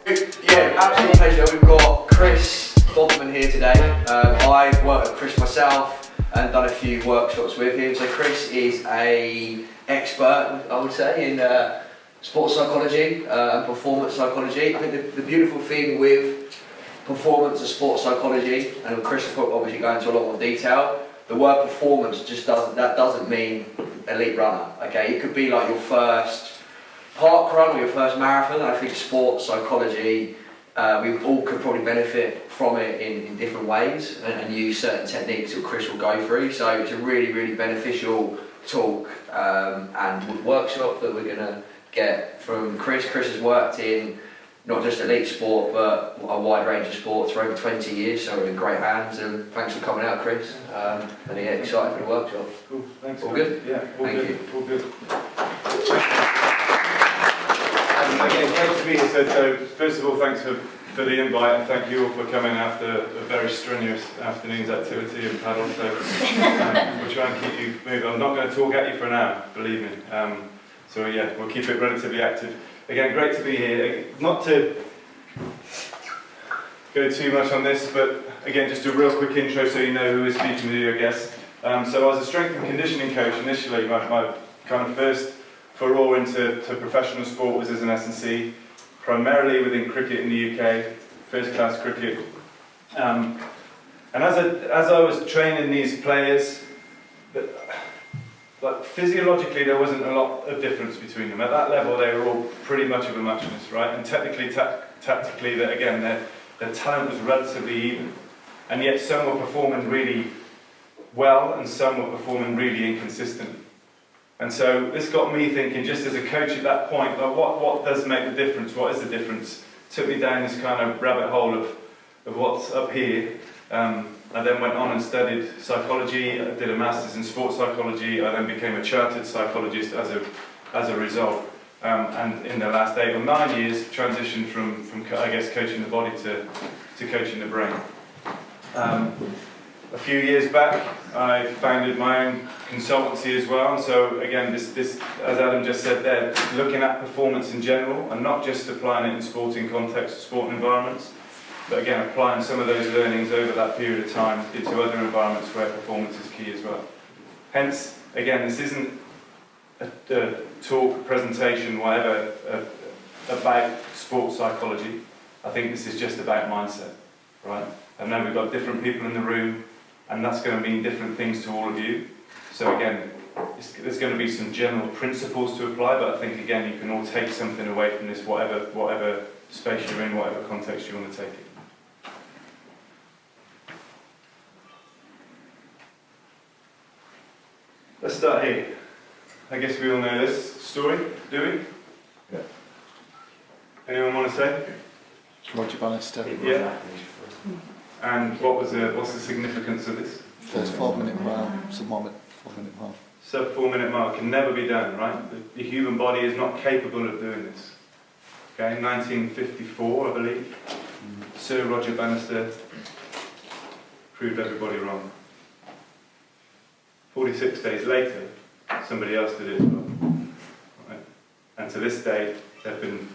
Yeah, absolute pleasure. We've got Chris Bodman here today. I've worked with Chris myself and done a few workshops with him. So Chris is an expert, I would say, in sports psychology and performance psychology. I think the beautiful thing with performance and sports psychology, and Chris will obviously go into a lot more detail, the word performance just doesn't mean elite runner. Okay, it could be like your first park run or your first marathon. I think sports psychology, we all could probably benefit from it in different ways and use certain techniques that Chris will go through. So it's a really, really beneficial talk and workshop that we're going to get from Chris. Chris has worked in not just elite sport, but a wide range of sports for over 20 years, so we're in great hands, and thanks for coming out, Chris. And yeah, excited for the workshop. Cool, thanks. All good? Yeah, all Thank good. you. All good. And again, great to be here. So first of all, thanks for the invite, and thank you all for coming after a very strenuous afternoon's activity and paddle. So we'll try and keep you moving. I'm not going to talk at you for an hour, believe me. So yeah, we'll keep it relatively active. Again, great to be here. Not to go too much on this, but again, just a real quick intro so you know who is speaking with you, I guess. So I was a strength and conditioning coach initially. My kind of first foray into professional sport was as an S&C, primarily within cricket in the UK, first class cricket. And as I was training these players, like physiologically there wasn't a lot of difference between them. At that level they were all pretty much of a muchness, right? And technically, tactically, that again, their talent was relatively even. And yet some were performing really well and some were performing really inconsistent. And so this got me thinking, just as a coach at that point, like what does make the difference? What is the difference? Took me down this kind of rabbit hole of what's up here. I then went on and studied psychology. I did a master's in sports psychology. I then became a chartered psychologist as a result. And in the last 8 or 9 years, transitioned from I guess coaching the body to coaching the brain. A few years back, I founded my own consultancy as well. And so again, this as Adam just said there, looking at performance in general and not just applying it in sporting context, sport environments, but again, applying some of those learnings over that period of time into other environments where performance is key as well. Hence, again, this isn't a talk, presentation, whatever, about sports psychology. I think this is just about mindset, right? I know we've got different people in the room, and that's going to mean different things to all of you. So again, there's going to be some general principles to apply, but I think, again, you can all take something away from this, whatever space you're in, whatever context you want to take it. Let's start here. I guess we all know this story, do we? Yeah. Anyone want to say? Roger Bannister. Yeah. And what's the significance of this? First 4-minute mile, sub-4-minute mile. Sub 4-minute mile can never be done, right? The human body is not capable of doing this. Okay, 1954, I believe, Sir Roger Bannister proved everybody wrong. 46 days later, somebody else did it as well. Right? And to this day, there have been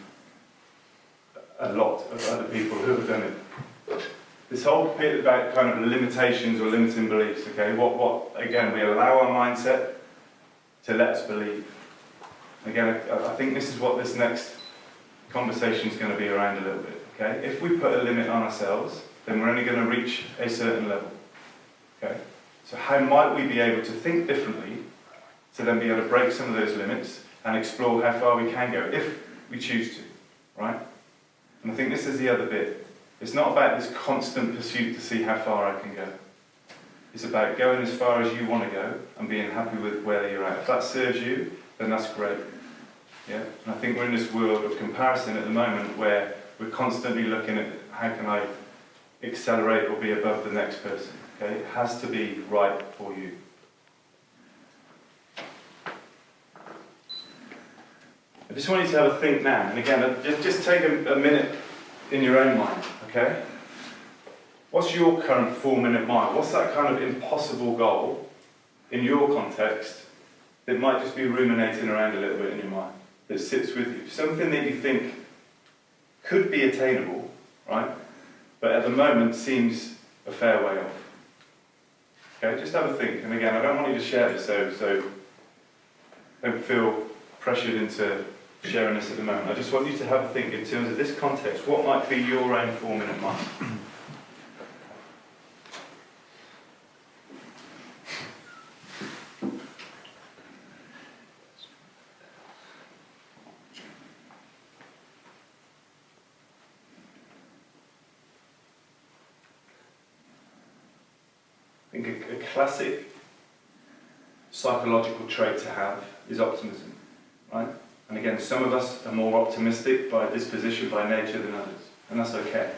a lot of other people who have done it. This whole bit about kind of limitations or limiting beliefs, okay? What again, we allow our mindset to let us believe. Again, I think this is what this next conversation is going to be around a little bit, okay? If we put a limit on ourselves, then we're only going to reach a certain level, okay? So how might we be able to think differently to then be able to break some of those limits and explore how far we can go, if we choose to, right? And I think this is the other bit. It's not about this constant pursuit to see how far I can go. It's about going as far as you want to go and being happy with where you're at. If that serves you, then that's great. Yeah? And I think we're in this world of comparison at the moment where we're constantly looking at how can I accelerate or be above the next person. Okay? It has to be right for you. I just want you to have a think now. And again, just take a minute in your own mind. Okay? What's your current 4-minute mile? What's that kind of impossible goal in your context that might just be ruminating around a little bit in your mind, that sits with you? Something that you think could be attainable, right? But at the moment seems a fair way off. Okay, just have a think. And again, I don't want you to share this, so don't feel pressured into sharing this at the moment. I just want you to have a think in terms of this context. What might be your own 4-minute mark? I think a classic psychological trait to have is optimism, right? And again, some of us are more optimistic by disposition, by nature than others, and that's okay.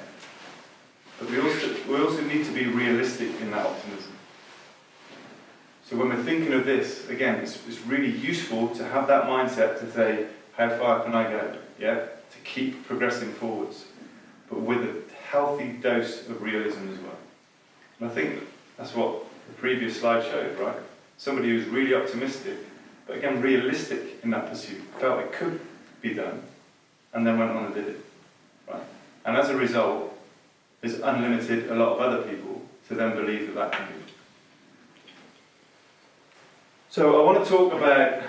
But we also need to be realistic in that optimism. So when we're thinking of this, again, it's really useful to have that mindset to say, how far can I go? Yeah, to keep progressing forwards, but with a healthy dose of realism as well. And I think that's what the previous slide showed, right? Somebody who's really optimistic, but again, realistic in that pursuit, felt it could be done, and then went on and did it, right? And as a result, there's unlimited a lot of other people to then believe that that can be. So I want to talk about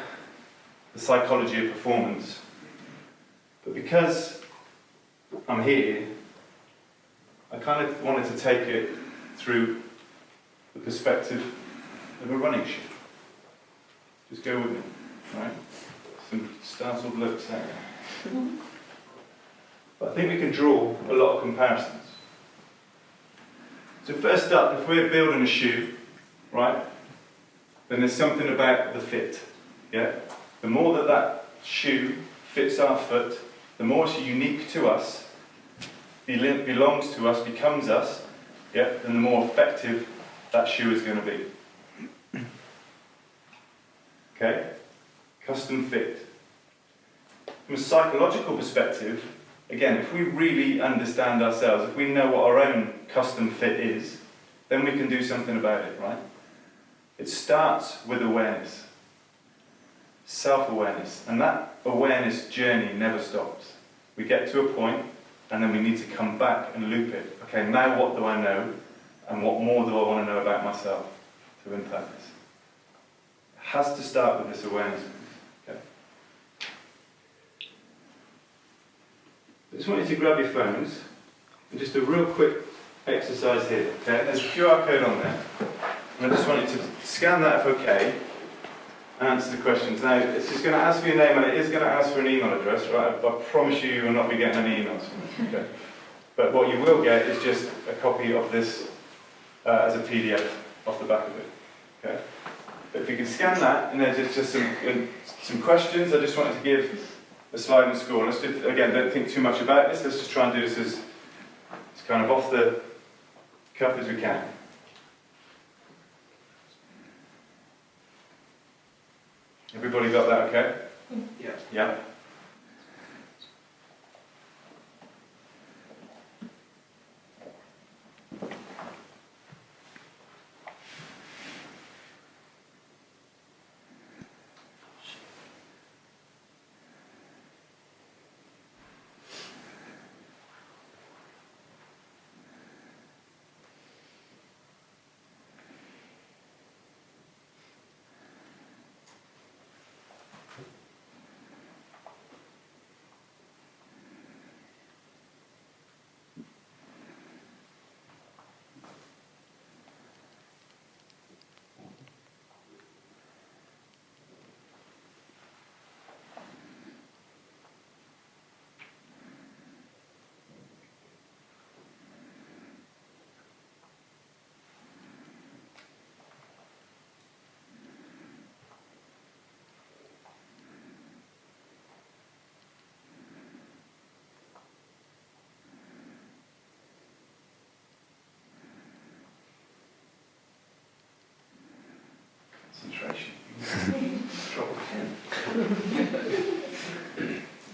the psychology of performance, but because I'm here, I kind of wanted to take it through the perspective of a running shoe. Just go with me, right? Some startled looks there. But I think we can draw a lot of comparisons. So first up, if we're building a shoe, right, then there's something about the fit, yeah? The more that shoe fits our foot, the more it's unique to us, belongs to us, becomes us, yeah, then the more effective that shoe is going to be. Okay? Custom fit. From a psychological perspective, again, if we really understand ourselves, if we know what our own custom fit is, then we can do something about it, right? It starts with awareness. Self-awareness. And that awareness journey never stops. We get to a point, and then we need to come back and loop it. Okay, now what do I know? And what more do I want to know about myself to impact this? It has to start with this awareness. Okay. I just want you to grab your phones and just a real quick exercise here. Okay, there's a QR code on there, and I just want you to scan that if okay. Answer the questions. Now, it's just going to ask for your name, and it is going to ask for an email address, right? I promise you, you will not be getting any emails. Okay. But what you will get is just a copy of this as a PDF off the back of it. Okay. But if you can scan that, and there's just some questions. I just wanted to give a slide and score. Let's just, again, don't think too much about this. Let's just try and do this as kind of off the cuff as we can. Everybody got that okay? Yeah. Yeah. Concentration. Drop a pen.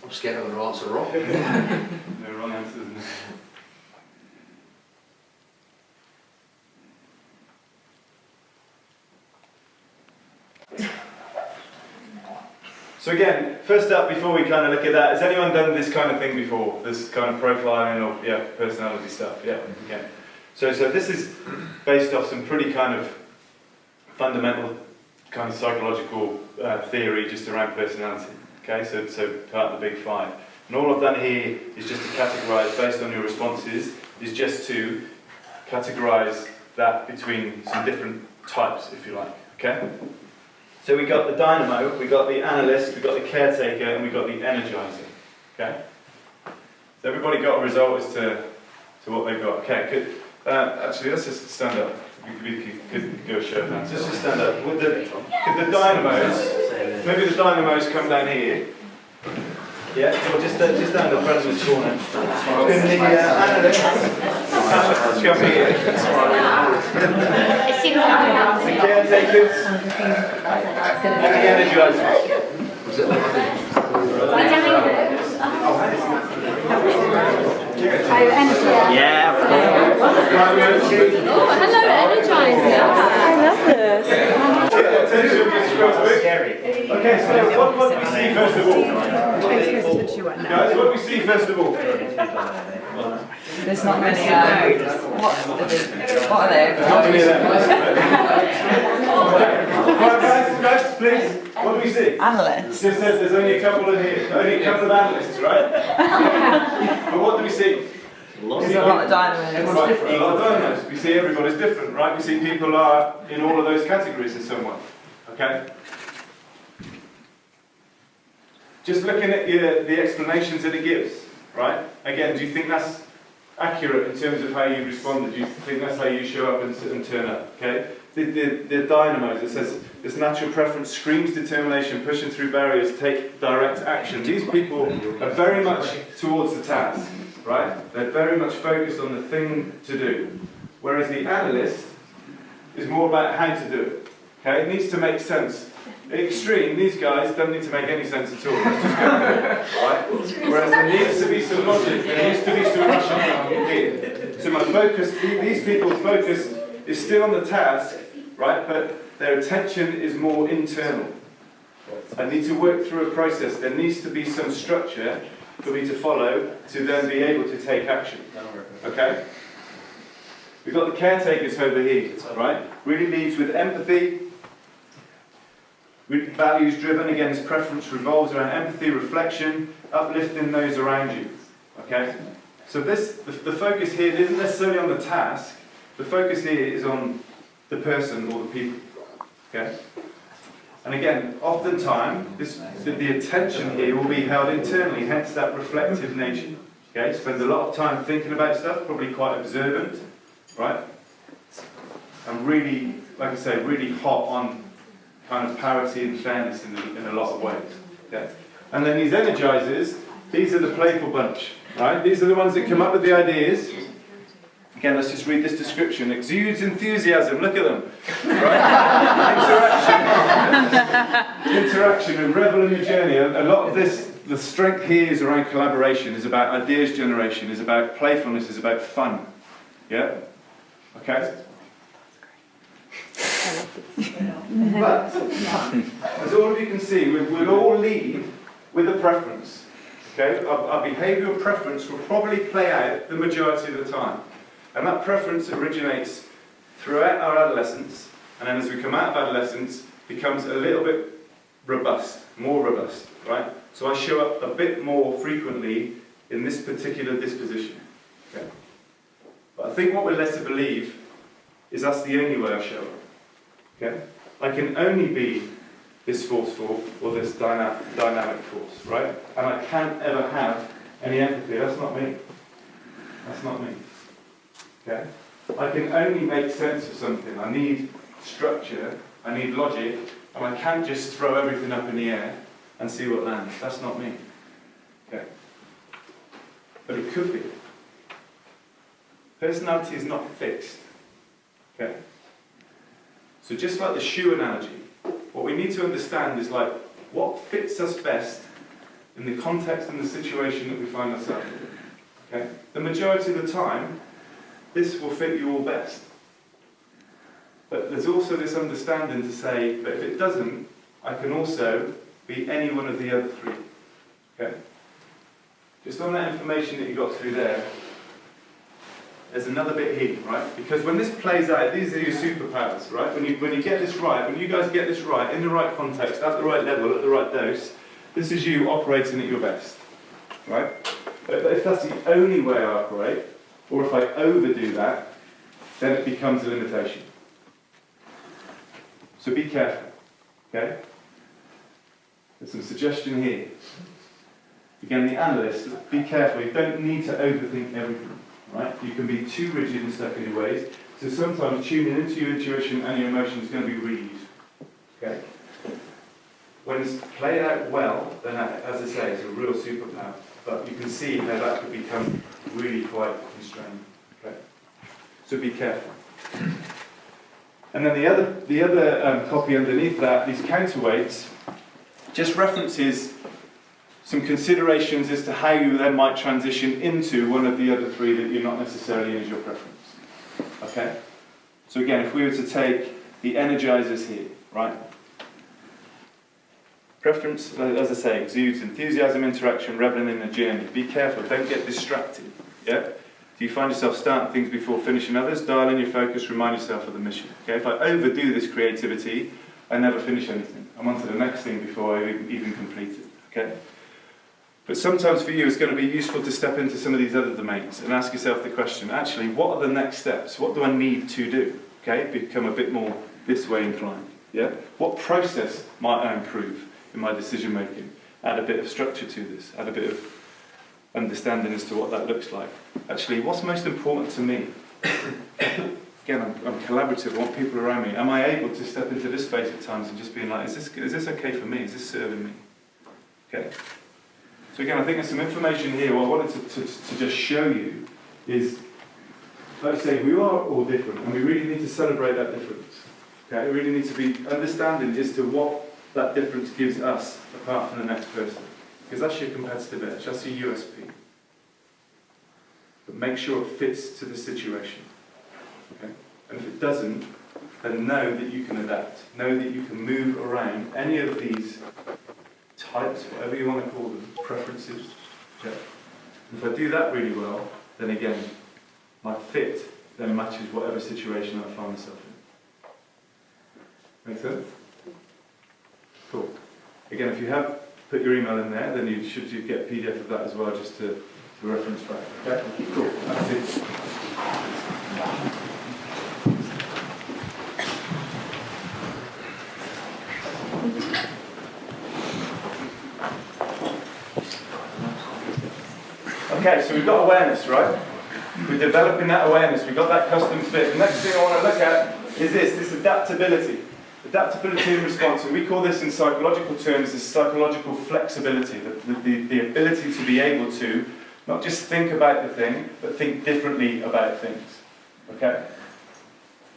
I'm scared I'm going to answer wrong. No wrong answers. So again, first up, before we kind of look at that, has anyone done this kind of thing before? This kind of profiling or personality stuff? Yeah. Okay. So this is based off some pretty kind of fundamental kind of psychological theory just around personality. Okay, so part of the big five. And all I've done here is just to categorise based on your responses, is just to categorise that between some different types, if you like. Okay. So we got the dynamo, we got the analyst, we got the caretaker, and we got the energizer. Okay. So everybody got a result as to what they got. Okay. Good. Actually, let's just stand up. We could do a show of hands. Let's just stand up. Could the dynamos, maybe the dynamos come down here. Yeah, or just down the front of the corner. Can the analysts come here? The caretakers and the energizers. Yeah. Oh, hello, Energizer. I love this. Okay, so what do we see first of all? Guys, what do we see first of all? There's not many. What are they? Not many of them. Guys, please. What do we see? Analysts. Just says there's only a couple in here. Only a couple of analysts, right? But what do we see? There's a lot of dynamos. Right, a lot of dynamos. We see everybody's different, right? We see people are in all of those categories in some way. Okay? Just looking at the explanations that it gives, right? Again, do you think that's accurate in terms of how you responded? Do you think that's how you show up and turn up? Okay? The dynamos, it says, this natural preference screams determination, pushing through barriers, take direct action. These people are very much towards the task, right? They're very much focused on the thing to do. Whereas the analyst is more about how to do it. Okay? It needs to make sense. Extreme, these guys don't need to make any sense at all. Let's just go with it, right? Whereas there needs to be some logic, there needs to be some rationale here. So my focus, these people's focus is still on the task, right? But their attention is more internal. I need to work through a process. There needs to be some structure for me to follow to then be able to take action. Okay? We've got the caretakers over here, right? Really leads with empathy. Values driven, again, his preference revolves around empathy, reflection, uplifting those around you. Okay? So the focus here isn't necessarily on the task, the focus here is on the person or the people. Okay? And again, oftentimes, the attention here will be held internally, hence that reflective nature. Okay? Spend a lot of time thinking about stuff, probably quite observant, right? And really, like I say, really hot on kind of parity and fairness in a lot of ways. Okay? And then these energizers, these are the playful bunch, right? These are the ones that come up with the ideas. Again, let's just read this description. Exudes enthusiasm, look at them. Right? Interaction and revel in the journey. A lot of this, the strength here is around collaboration, is about ideas generation, is about playfulness, is about fun. Yeah? Okay? But, as all of you can see, we'll all lead with a preference. Okay? Our behavioural preference will probably play out the majority of the time. And that preference originates throughout our adolescence, and then as we come out of adolescence, becomes a little bit robust, more robust, right? So I show up a bit more frequently in this particular disposition. Okay? But I think what we're led to believe is that's the only way I show up. Okay? I can only be this forceful or this dynamic force, right? And I can't ever have any empathy. That's not me. That's not me. Okay? I can only make sense of something. I need structure, I need logic, and I can't just throw everything up in the air and see what lands. That's not me. Okay? But it could be. Personality is not fixed. Okay? So just like the shoe analogy, what we need to understand is like what fits us best in the context and the situation that we find ourselves in. Okay? The majority of the time, this will fit you all best. But there's also this understanding to say, but if it doesn't, I can also be any one of the other three. Okay? Just on that information that you got through there, there's another bit here, right? Because when this plays out, these are your superpowers, right? When you get this right, when you guys get this right, in the right context, at the right level, at the right dose, this is you operating at your best, right? But if that's the only way I operate, or if I overdo that, then it becomes a limitation. So be careful, okay? There's some suggestion here. Again, the analyst, be careful. You don't need to overthink everything, right? You can be too rigid and stuck in your ways. So sometimes tuning into your intuition and your emotion is going to be really useful, okay? When it's played out well, then that, as I say, it's a real superpower. But you can see how that could become really quite constrained. Okay? So be careful. And then the other copy underneath that, these counterweights, just references some considerations as to how you then might transition into one of the other three that you're not necessarily in as your preference. Okay? So again, if we were to take the energizers here, right? Preference, as I say, exudes enthusiasm, interaction, reveling in the journey. Be careful, don't get distracted. Yeah? Do you find yourself starting things before finishing others? Dial in your focus, remind yourself of the mission. Okay? If I overdo this creativity, I never finish anything. I'm on to the next thing before I even complete it. Okay? But sometimes for you it's going to be useful to step into some of these other domains and ask yourself the question, actually, what are the next steps? What do I need to do? Okay? Become a bit more this way inclined. Yeah? What process might I improve in my decision making? Add a bit of structure to this, add a bit of understanding as to what that looks like. Actually, what's most important to me? Again, I'm collaborative, I want people around me. Am I able to step into this space at times and just being like, is this okay for me? Is this serving me? Okay. So again, I think there's some information here. What I wanted to just show you is, like I say, we are all different and we really need to celebrate that difference. Okay, we really need to be understanding as to what that difference gives us apart from the next person. Because that's your competitive edge, that's your USP. But make sure it fits to the situation. Okay? And if it doesn't, then know that you can adapt. Know that you can move around any of these types, whatever you want to call them, preferences. Okay? If I do that really well, then again, my fit then matches whatever situation I find myself in. Make sense? Cool. Again, if you have put your email in there, then you should get a PDF of that as well, just to reference back. Okay? Cool. That's it. Okay, so we've got awareness, right? We're developing that awareness. We've got that custom fit. The next thing I want to look at is this adaptability. Adaptability and response, and we call this in psychological terms this psychological flexibility, the ability to be able to not just think about the thing, but think differently about things. Okay?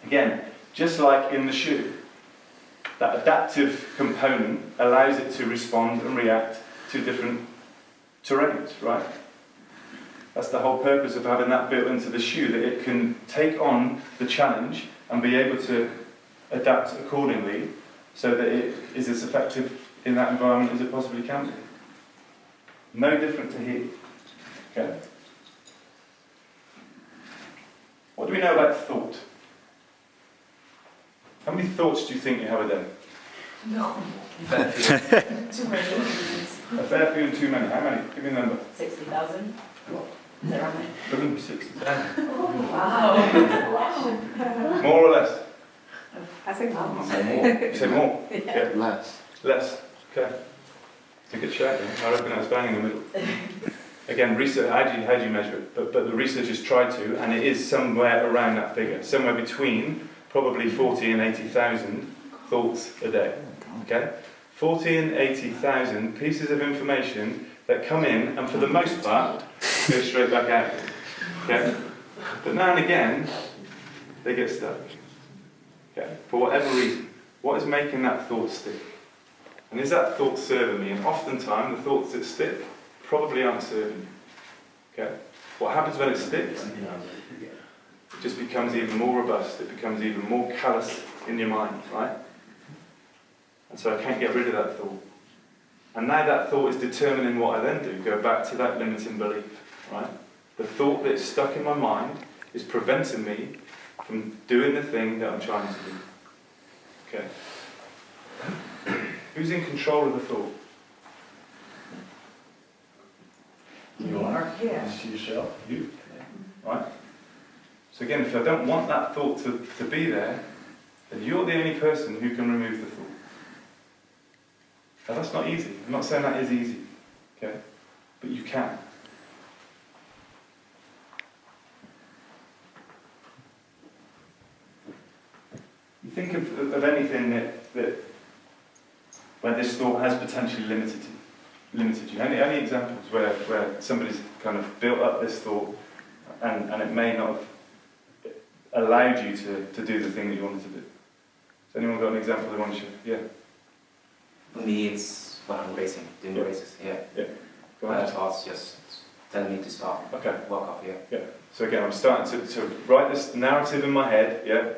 Again, just like in the shoe, that adaptive component allows it to respond and react to different terrains, right? That's the whole purpose of having that built into the shoe, that it can take on the challenge and be able to adapt accordingly so that it is as effective in that environment as it possibly can be. No different to here. Okay? What do we know about thought? How many thoughts do you think you have a day? No. Too many. A fair few and too many. How many? Give me a number. 60,000. Is that right? 60. Wow. More or less? I think more. Say more. You say more? Yeah. Less. Less. Okay. It's a good shout then. I reckon that's bang in the middle. Again, research, how do you measure it? But the researchers try to, and it is somewhere around that figure. Somewhere between probably 40 and 80,000 thoughts a day. Okay? 40 and 80,000 pieces of information that come in, and for the most part, go straight back out. Okay? But now and again, they get stuck. Okay? For whatever reason. What is making that thought stick? And is that thought serving me? And oftentimes, the thoughts that stick probably aren't serving you. Okay? What happens when it sticks? It just becomes even more robust. It becomes even more callous in your mind, right? And so I can't get rid of that thought. And now that thought is determining what I then do. Go back to that limiting belief, right? The thought that's stuck in my mind is preventing me from doing the thing that I'm trying to do. Okay. Who's in control of the thought? You are? Yeah. It's yourself. You. Right? So again, if I don't want that thought to be there, then you're the only person who can remove the thought. Now that's not easy. I'm not saying that is easy. Okay? But you can. You think of anything that where this thought has potentially limited you. Any examples where somebody's kind of built up this thought and it may not have allowed you to do the thing that you wanted to do? Has anyone got an example they want to share? Yeah. For me, it's when I'm racing, doing the races. Yeah. Go My on. thoughts just telling me to stop. Okay. Walk off. Yeah. So again, I'm starting to write this narrative in my head, yeah?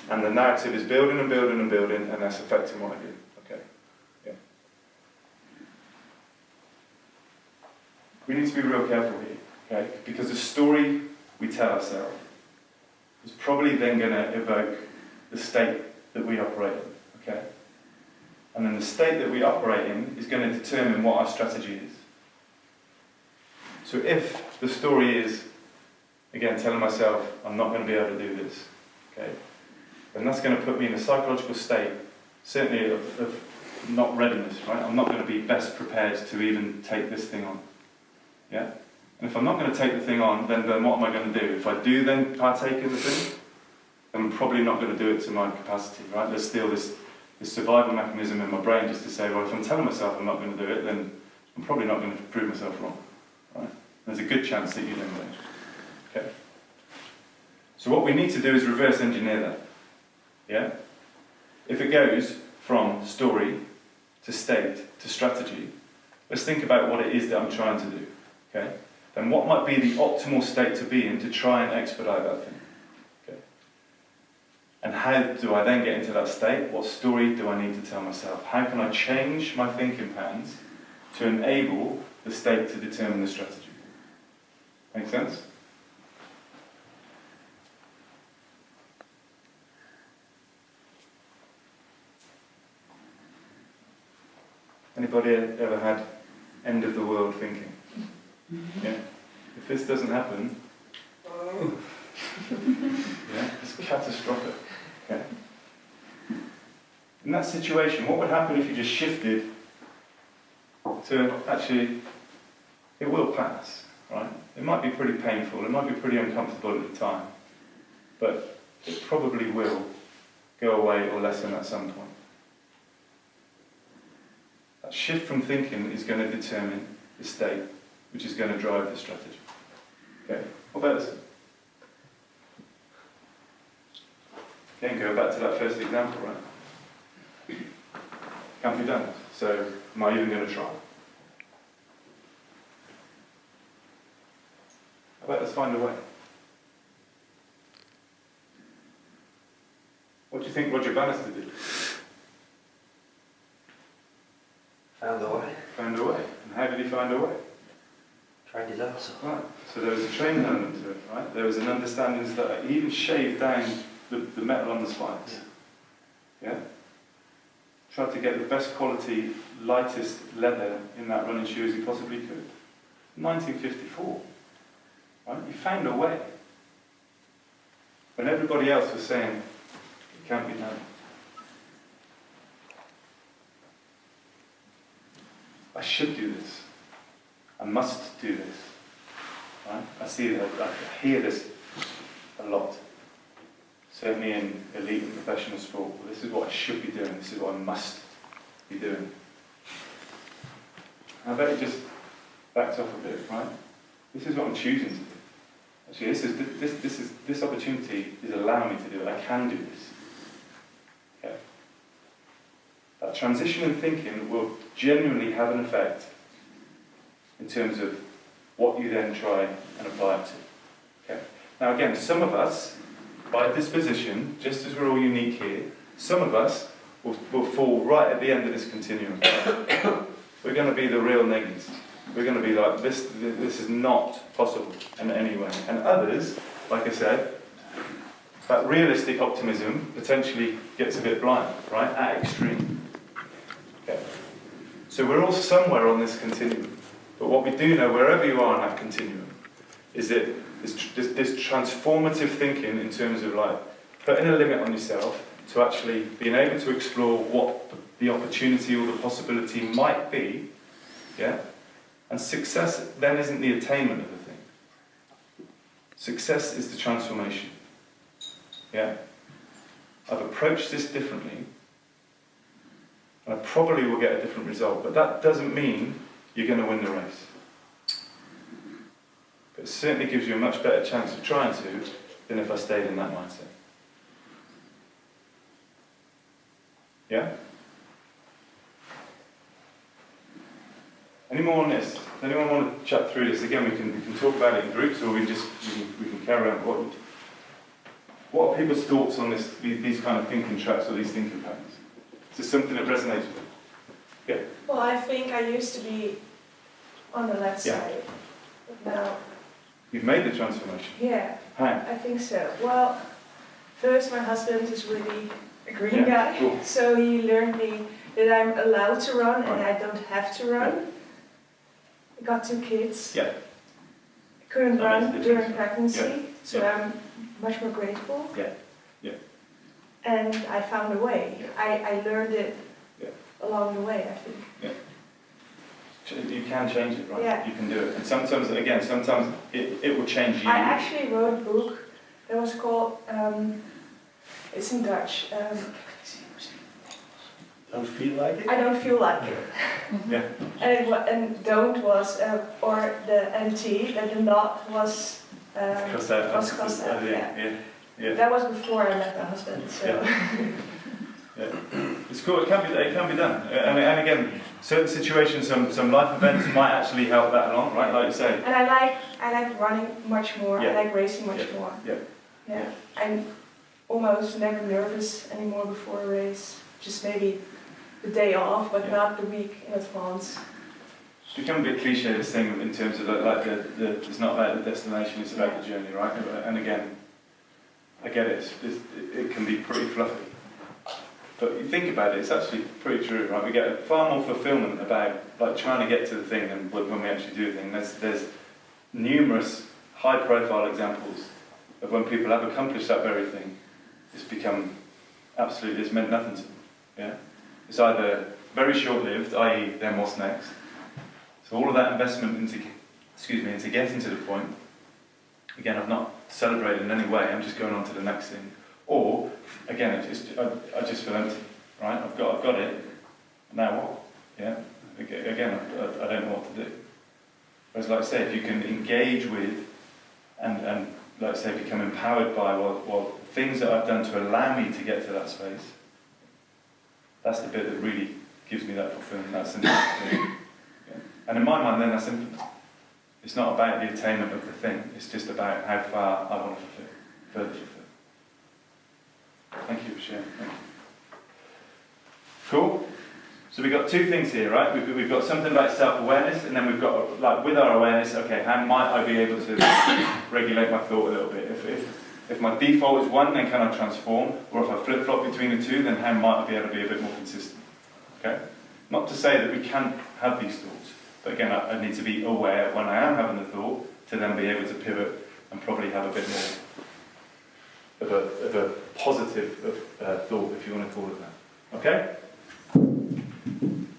And the narrative is building and building and building, and that's affecting what I do. Okay. Yeah. We need to be real careful here, okay? Because the story we tell ourselves is probably then going to evoke the state that we operate in, okay? And then the state that we operate in is going to determine what our strategy is. So if the story is, again, telling myself, I'm not going to be able to do this, okay? Then that's going to put me in a psychological state, certainly of not readiness, right? I'm not going to be best prepared to even take this thing on, yeah? And if I'm not going to take the thing on, then what am I going to do? If I do then partake in the thing, then I'm probably not going to do it to my capacity, right? There's still this survival mechanism in my brain just to say, well, if I'm telling myself I'm not going to do it, then I'm probably not going to prove myself wrong, right? There's a good chance that you then won't. Okay? So what we need to do is reverse engineer that. Yeah? If it goes from story to state to strategy, let's think about what it is that I'm trying to do. Okay? Then what might be the optimal state to be in to try and expedite that thing? Okay? And how do I then get into that state? What story do I need to tell myself? How can I change my thinking patterns to enable the state to determine the strategy? Make sense? Anybody ever had end of the world thinking? Yeah? If this doesn't happen, yeah, it's catastrophic. Okay? In that situation, what would happen if you just shifted to actually, it will pass, right? It might be pretty painful, it might be pretty uncomfortable at the time, but it probably will go away or lessen at some point. That shift from thinking is going to determine the state, which is going to drive the strategy. Okay, what about this? Again, go back to that first example, right? Can't be done. So, am I even going to try? How about let's find a way? What do you think Roger Bannister did? Found a way. Found a way. And how did he find a way? Trained his ass off. Right. So there was a training element to it, right? There was an understanding that he even shaved down the metal on the spikes. Yeah? Tried to get the best quality, lightest leather in that running shoe as he possibly could. 1954. Right? He found a way. When everybody else was saying, it can't be done. I should do this. I must do this. Right? I see that. I hear this a lot. Certainly in elite and professional sport. Well, this is what I should be doing. This is what I must be doing. I bet it just backs off a bit, right? This is what I'm choosing to do. Actually, this opportunity is allowing me to do it. I can do this. Okay. That transition in thinking will genuinely have an effect in terms of what you then try and apply it to. Okay. Now again, some of us, by disposition, just as we're all unique here, some of us will fall right at the end of this continuum. we're going to be the real neggies. We're going to be like, this is not possible in any way. And others, like I said, that realistic optimism potentially gets a bit blind, right? At extreme. Okay. So we're all somewhere on this continuum. But what we do know, wherever you are on that continuum, is that this transformative thinking in terms of like putting a limit on yourself to actually being able to explore what the opportunity or the possibility might be, yeah? And success then isn't the attainment of the thing. Success is the transformation. Yeah? I've approached this differently, and I probably will get a different result, but that doesn't mean you're going to win the race. But it certainly gives you a much better chance of trying to than if I stayed in that mindset. Yeah? Any more on this? Does anyone want to chat through this? Again, we can talk about it in groups, or we can carry on. What are people's thoughts on these kind of thinking tracks or these thinking patterns? Is this something that resonates with you? Yeah. Well, I think I used to be on the left side, but now, You've made the transformation. yeah, Hi. I think so. Well, first my husband is really a green Yeah, guy, cool. so he learned me that I'm allowed to run and Right. I don't have to run. I got 2 kids. Yeah. I couldn't That run makes a during difference. pregnancy, Yeah. so Yeah. I'm much more grateful. Yeah. Yeah. And I found a way. I learned it Yeah. along the way, I think. You can change it, right? Yeah. You can do it. And sometimes it will change you. I actually wrote a book that was called, it's in Dutch, Don't feel like it? I don't feel like it. Yeah. And don't was, or the NT, and the not was, Crossed out. was crossed out, yeah. Yeah. That was before I met my husband, so. Yeah. It's cool. It can be done. And again, certain situations, some life events might actually help that along, right? Like you say. And I like running much more, Yeah. I like racing much Yeah. more. Yeah. Yeah. I'm almost never nervous anymore before a race, just maybe the day off, but Yeah. not the week in advance. It's become a bit cliche, this thing, in terms of like it's not about the destination, it's about the journey, right? And again, I get it, it can be pretty fluffy. But you think about it, it's actually pretty true, right? We get far more fulfillment about like trying to get to the thing than when we actually do the thing. There's numerous high-profile examples of when people have accomplished that very thing. It's become absolutely, it's meant nothing to them. Yeah, it's either very short-lived, i.e., then what's next. So all of that investment into getting to the point. Again, I've not celebrated in any way. I'm just going on to the next thing. Or again, I just feel empty, right? I've got it. Now what? Yeah. Again, I don't know what to do. Whereas, like I say, if you can engage with and like I say, become empowered by well, things that I've done to allow me to get to that space. That's the bit that really gives me that fulfillment. That's the next thing. Yeah. And in my mind, then that's infinite. It's not about the attainment of the thing. It's just about how far I want to further fulfill. Thank you for sharing. Thank you. Cool. So we've got 2 things here, right? We've got something about self-awareness, and then we've got, like, with our awareness, okay, how might I be able to regulate my thought a little bit? If my default is 1, then can I transform? Or if I flip-flop between the 2, then how might I be able to be a bit more consistent? Okay? Not to say that we can't have these thoughts, but again, I need to be aware when I am having the thought to then be able to pivot and probably have a bit more of a positive thought, if you want to call it that. Okay?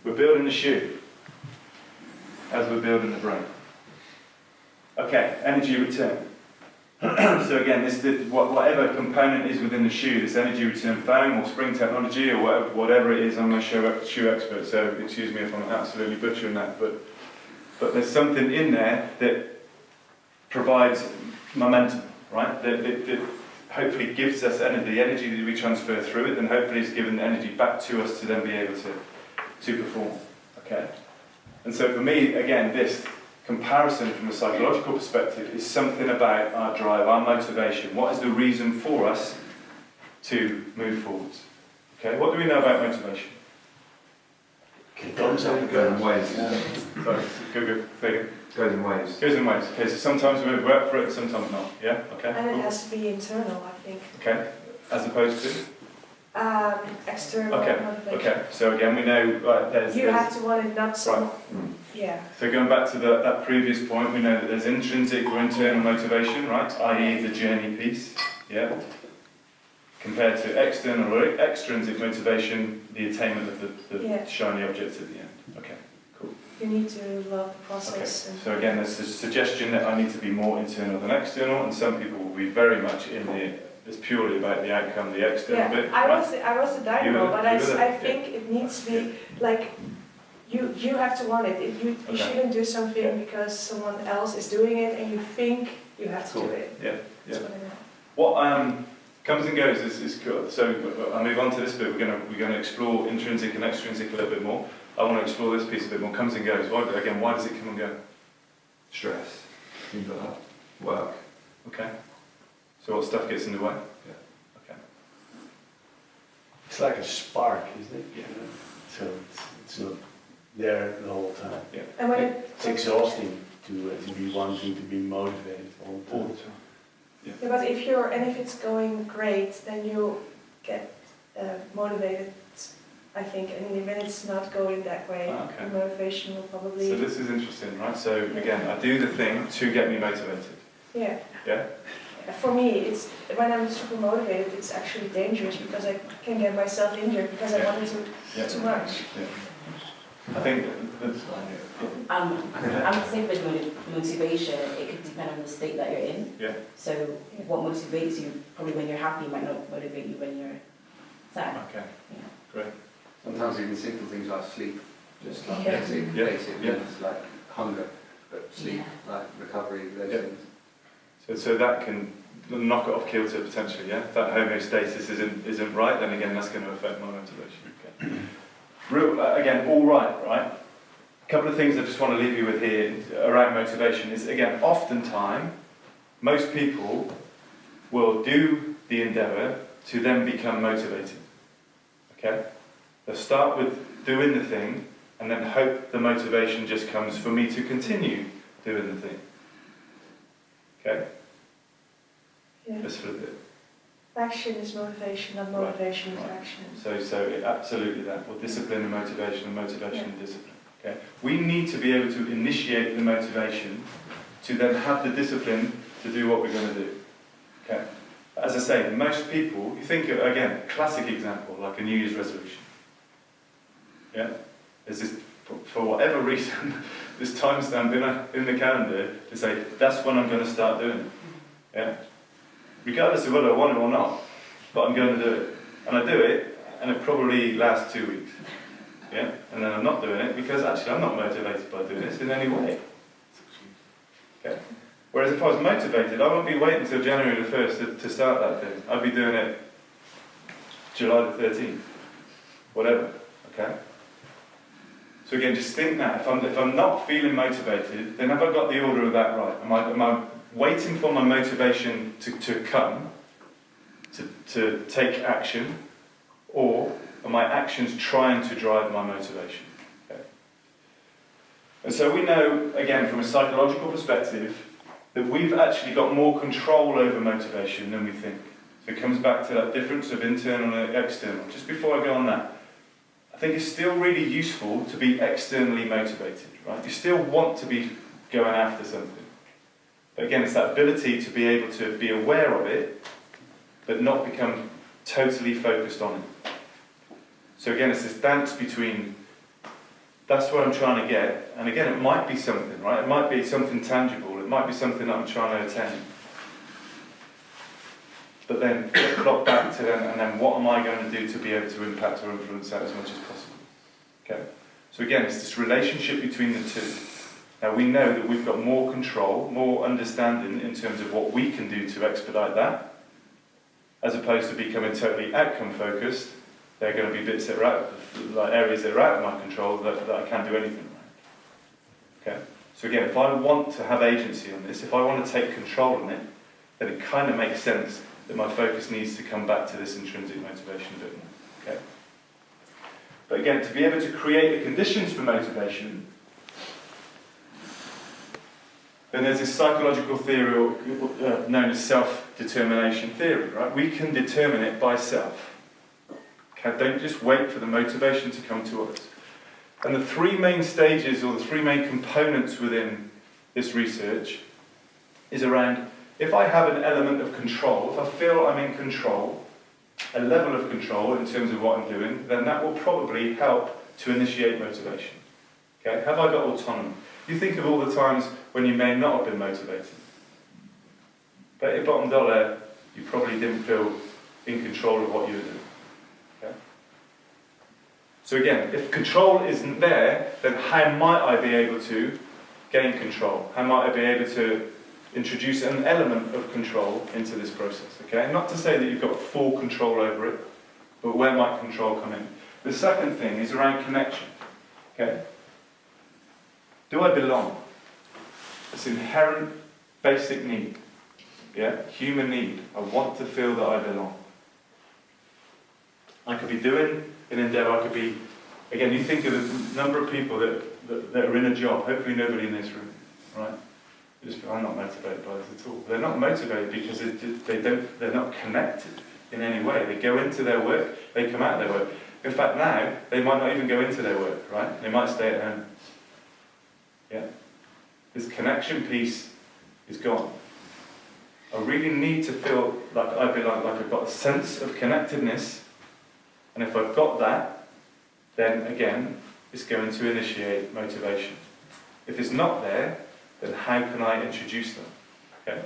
We're building the shoe as we're building the brain. Okay, energy return. So again, whatever component is within the shoe, this energy return foam or spring technology or whatever it is, I'm no shoe expert, so excuse me if I'm absolutely butchering that, but there's something in there that provides momentum, right? That hopefully gives us the energy that we transfer through it, and hopefully is given the energy back to us to then be able to perform. Okay? And so for me, again, this comparison from a psychological perspective is something about our drive, our motivation. What is the reason for us to move forwards? Okay, what do we know about motivation? Goes in waves. Sorry, go, fade. Goes in waves. Goes in waves. Okay, so sometimes we work for it, sometimes not. Yeah, okay. And it Cool. has to be internal, I think. Okay, as opposed to? External Okay, motivation. okay. So again, we know there's... You have to want it, not some. Right. Yeah. So going back to that previous point, we know that there's intrinsic or internal motivation, right? I.e. the journey piece, yeah? Compared to external or extrinsic motivation, the attainment of the shiny objects at the end. Okay, cool. You need to love the Okay, process. And so again, there's a suggestion that I need to be more internal than external, and some people will be very much in it's purely about the outcome, the external yeah, bit. I right? was the dynamo, but I yeah. think it needs to be like you have to want it. You Okay. shouldn't do something Yeah. because someone else is doing it and you think you have to Cool. do it. Yeah, That's yeah. what I know. What comes and goes is good. So I'll move on to this bit. We're gonna explore intrinsic and extrinsic a little bit more. I want to explore this piece a bit more. Comes and goes. Why does it come and go? Stress. Things like that. Work. Okay. So what stuff gets in the way? Yeah. Okay. It's like a spark, isn't it? Yeah. So it's not there the whole time. And when It's exhausting to be wanting to be motivated all the All time. the time. Yeah, but if it's going great, then you get motivated, I think. And when it's not going that way, Okay. the motivation will probably. So this is interesting, right? So again, I do the thing to get me motivated. Yeah. Yeah. For me, it's when I'm super motivated, it's actually dangerous because I can get myself injured because I Yeah. want it too much. Yeah. I think that's I would say with motivation, it could depend on the state that you're in. Yeah. So what motivates you, probably when you're happy, might not motivate you when you're sad. okay. Yeah. Great. Sometimes even simple things like sleep, just like Yeah. basic Yeah. needs like hunger, but sleep, like recovery, those Yeah. things. So that can knock it off kilter potentially, yeah? If that homeostasis isn't right, then again that's going to affect my motivation. Okay. Again, all right? A couple of things I just want to leave you with here around motivation is, again, oftentimes, most people will do the endeavour to then become motivated. Okay? They'll start with doing the thing and then hope the motivation just comes for me to continue doing the thing. Okay? Yeah. Let's flip it. Action is motivation, not motivation Right. is action. So absolutely that. Well, discipline and motivation and discipline. Okay? We need to be able to initiate the motivation to then have the discipline to do what we're going to do. Okay? As I say, most people, you think, again, classic example, like a New Year's resolution. Yeah? There's this, for whatever reason, this timestamp in the calendar to say, that's when I'm going to start doing it. Yeah? Regardless of whether I want it or not, but I'm going to do it. And I do it, and it probably lasts 2 weeks. Yeah? And then I'm not doing it because actually I'm not motivated by doing this in any way. Okay? Whereas if I was motivated, I wouldn't be waiting until January the 1st to start that thing. I'd be doing it July the 13th. Whatever. Okay? So again, just think that. If I'm not feeling motivated, then have I got the order of that right? Am I waiting for my motivation to come, to take action, or are my actions trying to drive my motivation? Okay. And so we know, again, from a psychological perspective, that we've actually got more control over motivation than we think. So it comes back to that difference of internal and external. Just before I go on that, I think it's still really useful to be externally motivated, right? You still want to be going after something. But again, it's that ability to be able to be aware of it, but not become totally focused on it. So again, it's this dance between, that's what I'm trying to get, and again, it might be something, right? It might be something tangible, it might be something that I'm trying to attain. But then flip back to them, and then what am I going to do to be able to impact or influence that as much as possible? Okay. So again, it's this relationship between the two. Now we know that we've got more control, more understanding in terms of what we can do to expedite that, as opposed to becoming totally outcome focused. There are going to be bits that are out, like areas that are out of my control that I can't do anything around. Okay. So again, if I want to have agency on this, if I want to take control on it, then it kind of makes sense that my focus needs to come back to this intrinsic motivation a bit more. Okay. But again, to be able to create the conditions for motivation, then there's this psychological theory known as self-determination theory, right? We can determine it by self. Okay? Don't just wait for the motivation to come to us. And the three main stages, or the three main components within this research, is around, if I have an element of control, if I feel I'm in control, a level of control in terms of what I'm doing, then that will probably help to initiate motivation. Okay? Have I got autonomy? You think of all the times when you may not have been motivated. But at bottom dollar, you probably didn't feel in control of what you were doing. Okay? So again, if control isn't there, then how might I be able to gain control? How might I be able to introduce an element of control into this process? Okay? Not to say that you've got full control over it, but where might control come in? The second thing is around connection. Okay? Do I belong? It's inherent, basic need. Yeah? Human need. I want to feel that I belong. I could be doing an endeavour, I could be... Again, you think of the number of people that are in a job, hopefully nobody in this room, right? I'm not motivated by this at all. They're not motivated because they're not connected in any way. They go into their work, they come out of their work. In fact, now, they might not even go into their work, right? They might stay at home. Yeah? This connection piece is gone. I really need to feel like I belong, like I've got a sense of connectedness, and if I've got that, then again, it's going to initiate motivation. If it's not there, then how can I introduce them? Okay?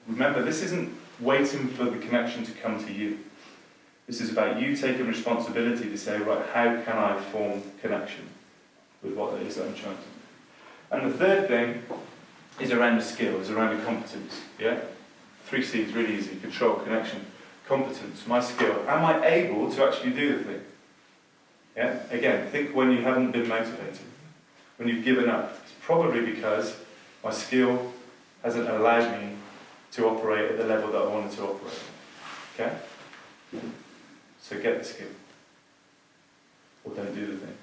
Remember, this isn't waiting for the connection to come to you. This is about you taking responsibility to say, right, how can I form connection with what it is that I'm trying to do? And the third thing is around the skill, is around the competence. Yeah? 3 C's, really easy. Control, connection, competence, my skill. Am I able to actually do the thing? Yeah? Again, think when you haven't been motivated, when you've given up. It's probably because my skill hasn't allowed me to operate at the level that I wanted to operate. Okay? So get the skill. Or don't do the thing.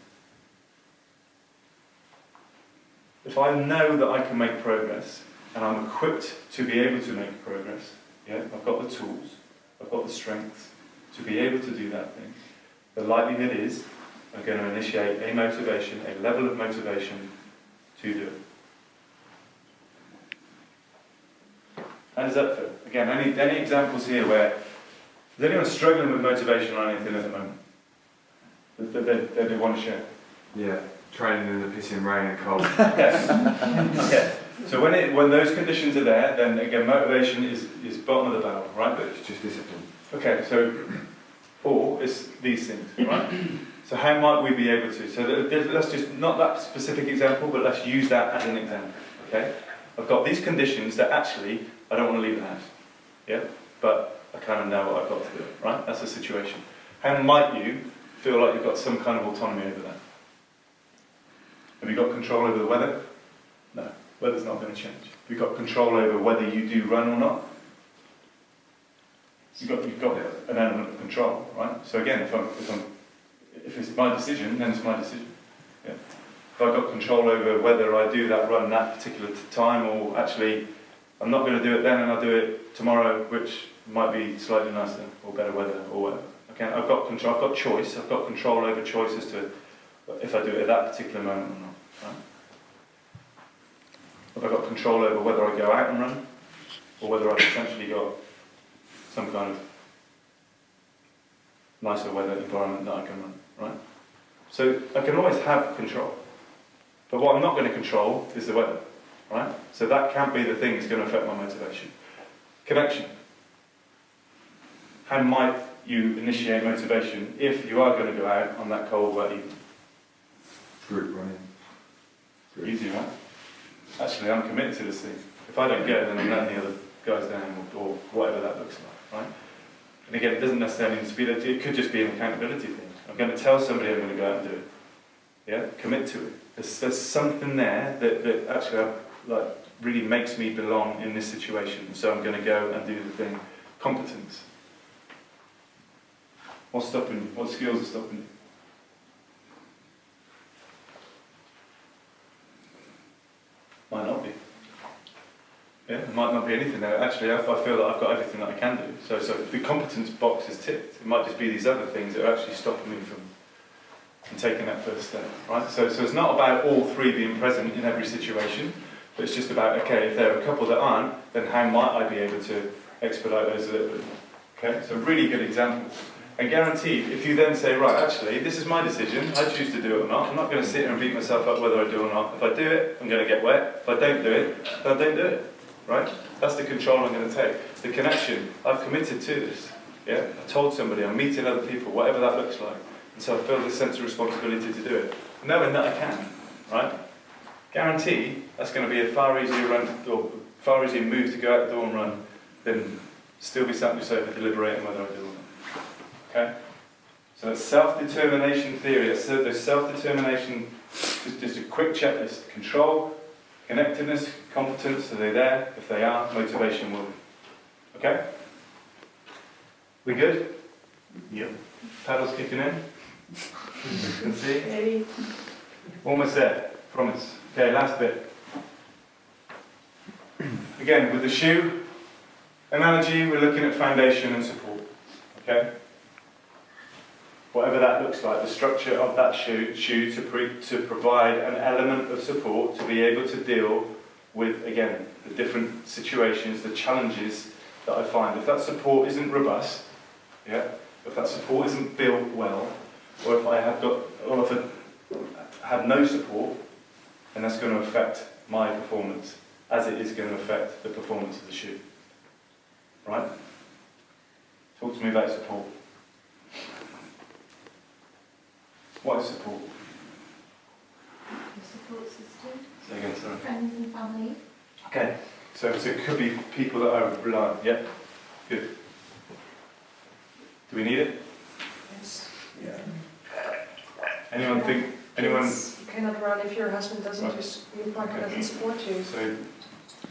If I know that I can make progress, and I'm equipped to be able to make progress, yeah, I've got the tools, I've got the strength to be able to do that thing, the likelihood is I'm going to initiate a motivation, a level of motivation to do it. How does that feel? Again, any examples here where, is anyone struggling with motivation or anything at the moment that they want to share? Yeah, training in the pissing rain and cold. Okay. So when those conditions are there, then again motivation is bottom of the barrel, right? But It's just discipline. okay, so or it's these things, right? So how might we be able to? So let's just not that specific example, but let's use that as an example. Okay, I've got these conditions that actually I don't want to leave the house. Yeah, but I kind of know what I've got to do. Right? That's the situation. How might you feel like you've got some kind of autonomy over that? Have you got control over the weather? No, weather's not going to change. Have you got control over whether you do run or not? You've got an element of control, right? So again, if it's my decision, then it's my decision. Yeah. If I've got control over whether I do that run that particular time, or actually I'm not going to do it then and I'll do it tomorrow, which might be slightly nicer or better weather or whatever. Okay, I've got control. I've got choice. I've got control over choice as to if I do it at that particular moment or not. Right? Have I got control over whether I go out and run, or whether I've potentially got some kind of nicer weather environment that I can run, right? So I can always have control. But what I'm not going to control is the weather, right? So that can't be the thing that's going to affect my motivation. Connection. How might you initiate motivation if you are going to go out on that cold, wet evening? Group running. Easy, right? Actually, I'm committed to this thing. If I don't go, then I'm letting the other guys down, or whatever that looks like, right? And again, it doesn't necessarily need to be that. It could just be an accountability thing. I'm going to tell somebody I'm going to go out and do it. Yeah, commit to it. There's something there that actually really makes me belong in this situation. So I'm going to go and do the thing. Competence. What's stopping you? What skills are stopping you? There might not be anything there. Actually, I feel that I've got everything that I can do. So the competence box is ticked. It might just be these other things that are actually stopping me from taking that first step, right? So it's not about all three being present in every situation, but it's just about, okay, if there are a couple that aren't, then how might I be able to expedite those a little bit? Okay, so really good example. And guaranteed, if you then say, right, actually, this is my decision, I choose to do it or not, I'm not going to sit here and beat myself up whether I do or not. If I do it, I'm going to get wet. If I don't do it, then I don't do it, right? That's the control I'm going to take. The connection, I've committed to this, yeah? I told somebody, I'm meeting other people, whatever that looks like. And so I feel this sense of responsibility to do it, knowing that I can, right? Guarantee, that's going to be a far easier run, or far easier move to go out the door and run than still be sat on your sofa deliberating whether I do or not. Okay? So that's self-determination theory. That's the self-determination, just a quick checklist. Control, connectedness, competence, are they there? If they are, motivation will be. Okay? We good? Yep. Paddles kicking in? You can see? Maybe. Almost there, promise. Okay, last bit. Again, with the shoe analogy, we're looking at foundation and support. Okay? Whatever that looks like, the structure of that shoe to provide an element of support to be able to deal with, again, the different situations, the challenges that I find. If that support isn't robust, yeah, if that support isn't built well, or if I have no support, then that's going to affect my performance, as it is going to affect the performance of the shoe. Right? Talk to me about support. What is support? The support system. Say again, sorry. Friends and family. Okay. So it could be people that I rely on. Yep. Good. Do we need it? Yes. Yeah. Anyone think? Anyone? You cannot run if your husband doesn't, Right. your partner doesn't support you. So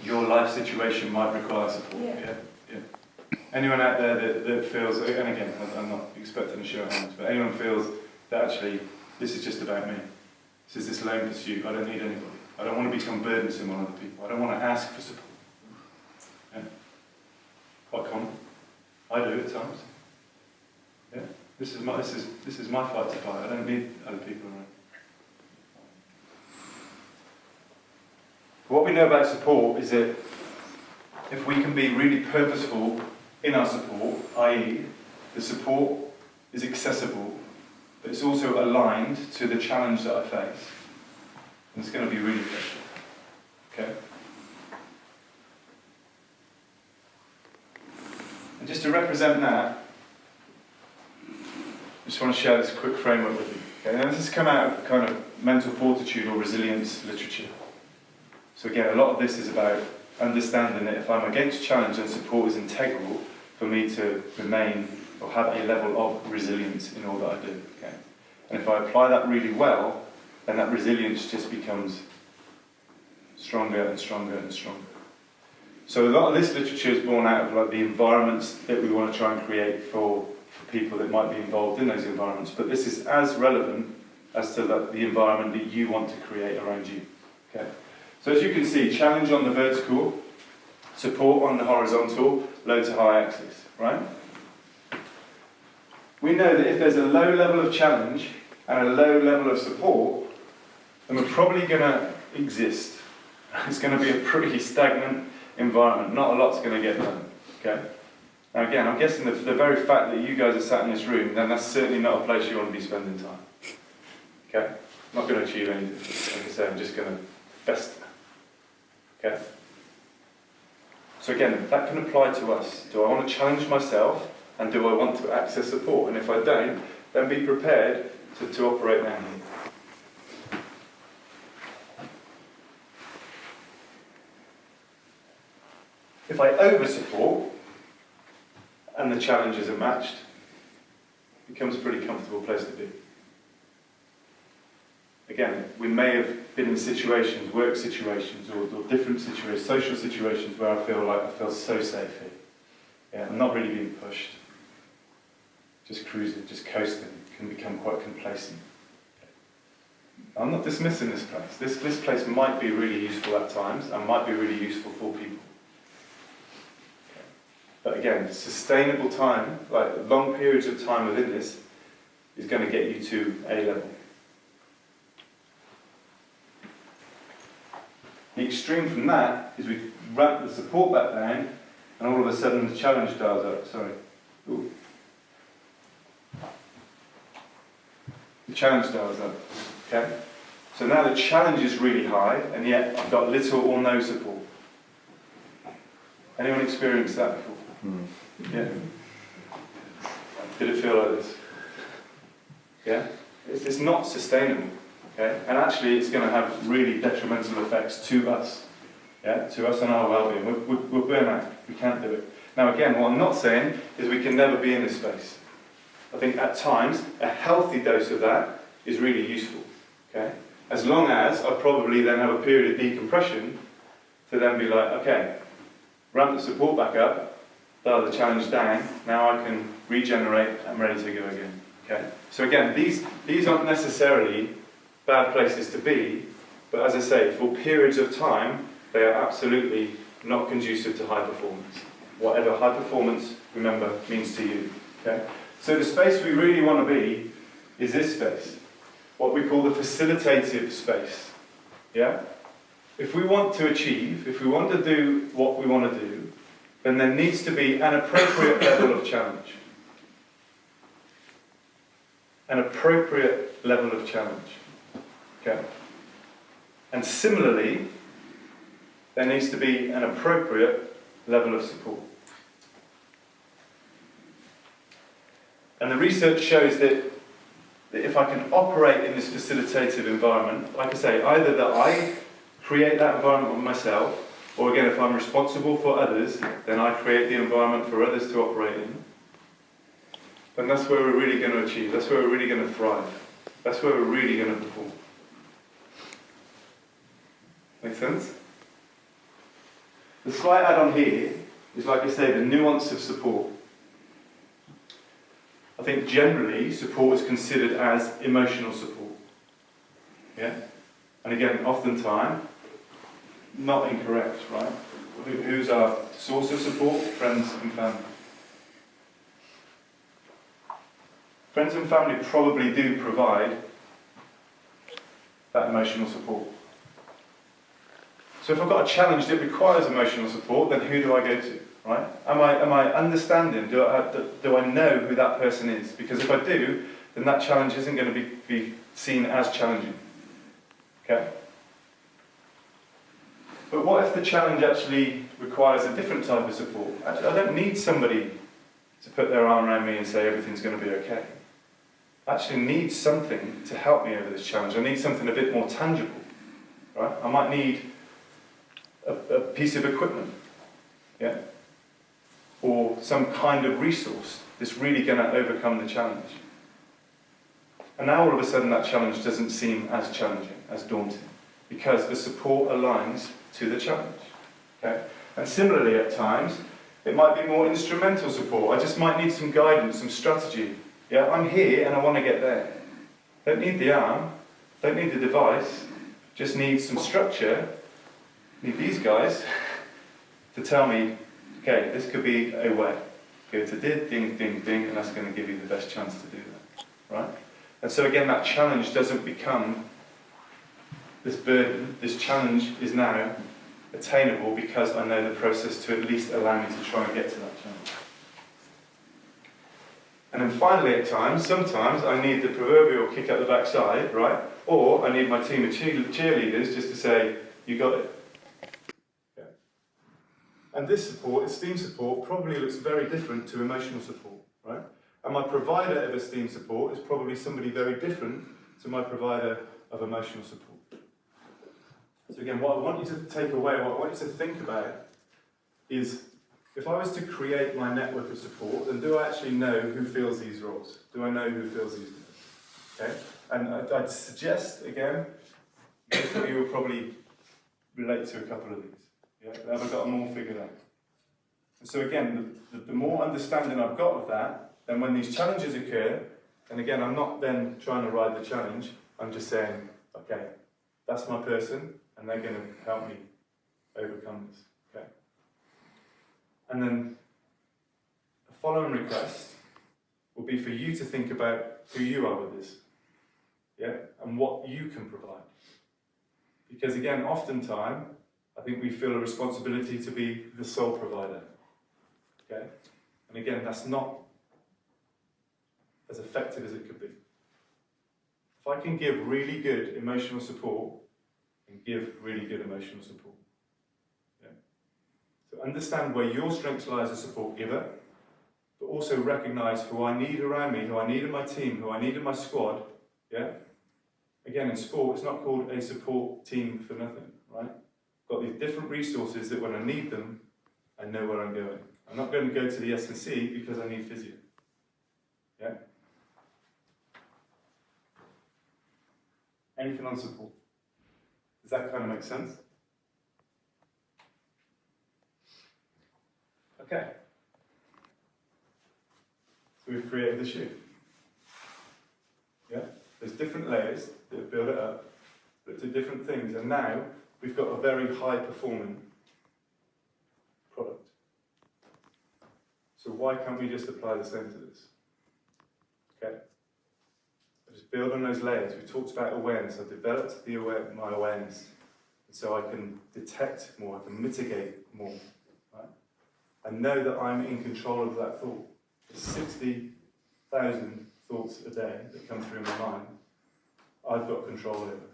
your life situation might require support. Yeah. Yeah. Anyone out there that feels, and again, I'm not expecting a show of hands, but anyone feels that actually this is just about me. This is this lone pursuit. I don't need anybody. I don't want to become burdensome on other people. I don't want to ask for support. Yeah. Quite common. I do at times. Yeah. This is my fight to fight. I don't need other people around. What we know about support is that if we can be really purposeful in our support, i.e. the support is accessible, but it's also aligned to the challenge that I face, and it's going to be really special. Okay? And just to represent that, I just want to share this quick framework with you. Okay? Now this has come out of kind of mental fortitude or resilience literature. So again, a lot of this is about understanding that if I'm against challenge, then support is integral for me to remain or have a level of resilience in all that I do. Okay? And if I apply that really well, then that resilience just becomes stronger and stronger and stronger. So a lot of this literature is born out of like the environments that we want to try and create for people that might be involved in those environments. But this is as relevant as to the environment that you want to create around you. Okay? So as you can see, challenge on the vertical, support on the horizontal, low to high axis, right? We know that if there's a low level of challenge and a low level of support, then we're probably going to exist. It's going to be a pretty stagnant environment. Not a lot's going to get done, okay? Now again, I'm guessing the very fact that you guys are sat in this room, then that's certainly not a place you want to be spending time. Okay? I'm not going to achieve anything. Like I say, I'm just going to fester. Okay? So again, that can apply to us. Do I want to challenge myself, and do I want to access support? And if I don't, then be prepared to operate now. If I over-support, and the challenges are matched, it becomes a pretty comfortable place to be. Again, we may have been in situations, work situations, or different situations, social situations, where I feel so safe here. Yeah, I'm not really being pushed. Just cruising, just coasting, can become quite complacent. I'm not dismissing this place. This place might be really useful at times, and might be really useful for people. But again, sustainable time, like long periods of time within this, is going to get you to A level. The extreme from that is we ramp the support back down, and all of a sudden the challenge dials up. Sorry. Ooh. The challenge dials up. Okay? So now the challenge is really high, and yet I've got little or no support. Anyone experienced that before? Yeah? Did it feel like this? Yeah? It's not sustainable. Okay? And actually it's going to have really detrimental effects to us. Yeah? To us and our well-being. We'll burn out. We can't do it. Now again, what I'm not saying is we can never be in this space. I think at times a healthy dose of that is really useful. Okay? As long as I probably then have a period of decompression to then be like, okay, ramp the support back up, dial the challenge down, now I can regenerate, I'm ready to go again. Okay? So again, these aren't necessarily bad places to be, but as I say, for periods of time, they are absolutely not conducive to high performance. Whatever high performance, remember, means to you. Okay? So the space we really want to be is this space, what we call the facilitative space. Yeah? If we want to achieve, if we want to do what we want to do, then there needs to be an appropriate level of challenge. An appropriate level of challenge. Okay? And similarly, there needs to be an appropriate level of support. And the research shows that if I can operate in this facilitative environment, like I say, either that I create that environment for myself, or again, if I'm responsible for others, then I create the environment for others to operate in, then that's where we're really going to achieve, that's where we're really going to thrive, that's where we're really going to perform. Make sense? The slight add-on here is, like I say, the nuance of support. I think generally support is considered as emotional support. Yeah? And again, oftentimes, not incorrect, right? Who's our source of support? Friends and family. Friends and family probably do provide that emotional support. So if I've got a challenge that requires emotional support, then who do I go to? Right? Am I understanding? Do I know who that person is? Because if I do, then that challenge isn't going to be seen as challenging. Okay? But what if the challenge actually requires a different type of support? Actually, I don't need somebody to put their arm around me and say everything's going to be okay. I actually need something to help me over this challenge. I need something a bit more tangible. Right? I might need a piece of equipment. Yeah? Or some kind of resource that's really going to overcome the challenge. And now all of a sudden that challenge doesn't seem as challenging, as daunting, because the support aligns to the challenge. Okay? And similarly at times, it might be more instrumental support. I just might need some guidance, some strategy. Yeah, I'm here and I want to get there. Don't need the arm, don't need the device, just need some structure. Need these guys to tell me, okay, this could be a way. Go to ding, ding, ding, and that's going to give you the best chance to do that. Right? And so again, that challenge doesn't become this burden. This challenge is now attainable because I know the process to at least allow me to try and get to that challenge. And then finally at times, sometimes I need the proverbial kick up the backside, right? Or I need my team of cheerleaders just to say, you got it. And this support, esteem support, probably looks very different to emotional support, right? And my provider of esteem support is probably somebody very different to my provider of emotional support. So again, what I want you to take away, what I want you to think about is, if I was to create my network of support, then do I actually know who fills these roles? Do I know who fills these roles? Okay? And I'd suggest, again, most of you will probably relate to a couple of these. Yeah, have I got them all figured out? And so again, the more understanding I've got of that, then when these challenges occur, and again, I'm not then trying to ride the challenge, I'm just saying, okay, that's my person, and they're going to help me overcome this. Okay? And then request will be for you to think about who you are with this, yeah, and what you can provide. Because again, oftentimes, I think we feel a responsibility to be the sole provider, okay? And again, that's not as effective as it could be. If I can give really good emotional support, and give really good emotional support. Yeah? So understand where your strengths lie as a support giver, but also recognise who I need around me, who I need in my team, who I need in my squad. Yeah? Again, in sport, it's not called a support team for nothing, right? I've got these different resources that when I need them, I know where I'm going. I'm not going to go to the S&C because I need physio. Yeah? Anything on support? Does that kind of make sense? Okay. So we've created the shoe. Yeah? There's different layers that build it up, but to different things. And now we've got a very high-performing product. So why can't we just apply the same to this? Okay? I just build on those layers. We talked about awareness. I developed my awareness. And so I can detect more, I can mitigate more. Right? I know that I'm in control of that thought. There's 60,000 thoughts a day that come through my mind. I've got control over.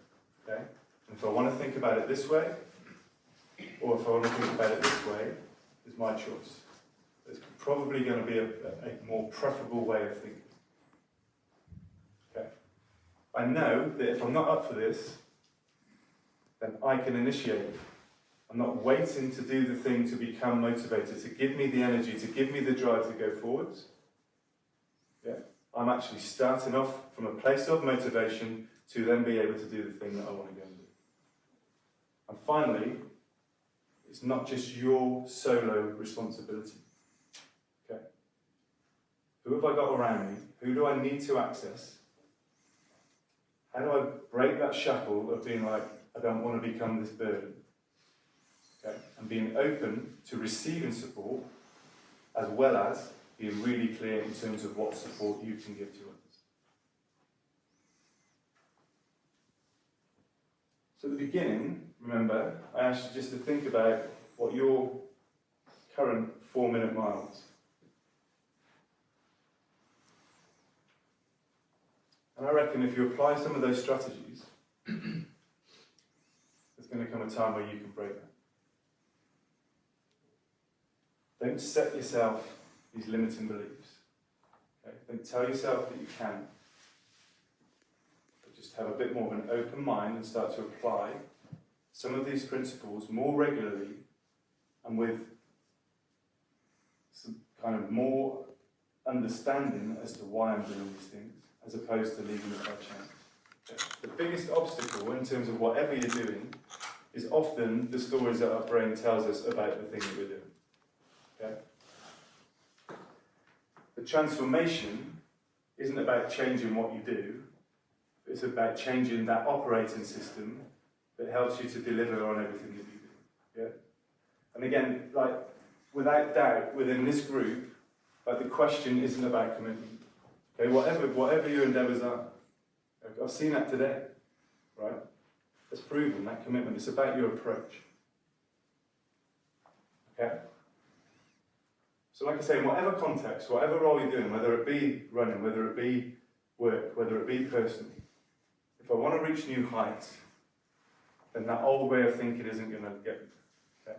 Okay? And if I want to think about it this way, or if I want to think about it this way, it's my choice. It's probably going to be a more preferable way of thinking. Okay? I know that if I'm not up for this, then I can initiate it. I'm not waiting to do the thing to become motivated, to give me the energy, to give me the drive to go forwards. Yeah? I'm actually starting off from a place of motivation to then be able to do the thing that I want to go and do. And finally, it's not just your solo responsibility. Okay? Who have I got around me? Who do I need to access? How do I break that shackle of being like, I don't want to become this burden? Okay? And being open to receiving support, as well as being really clear in terms of what support you can give to others. So at the beginning, remember, I asked you just to think about what your current 4-minute miles. And I reckon if you apply some of those strategies, there's going to come a time where you can break that. Don't set yourself these limiting beliefs. Okay? Don't tell yourself that you can. But just have a bit more of an open mind and start to apply some of these principles more regularly and with some kind of more understanding as to why I'm doing these things, as opposed to leaving it by chance. Okay? The biggest obstacle in terms of whatever you're doing is often the stories that our brain tells us about the thing that we're doing. Okay? The transformation isn't about changing what you do, it's about changing that operating system that helps you to deliver on everything that you do. Yeah? And again, like, without doubt, within this group, like, the question isn't about commitment. Okay, whatever your endeavours are. I've seen that today, right? It's proven that commitment. It's about your approach. Okay? So like I say, in whatever context, whatever role you're doing, whether it be running, whether it be work, whether it be personal, if I want to reach new heights, then that old way of thinking isn't going to get me. Okay?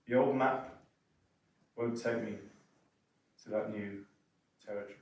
The old map won't take me to that new territory.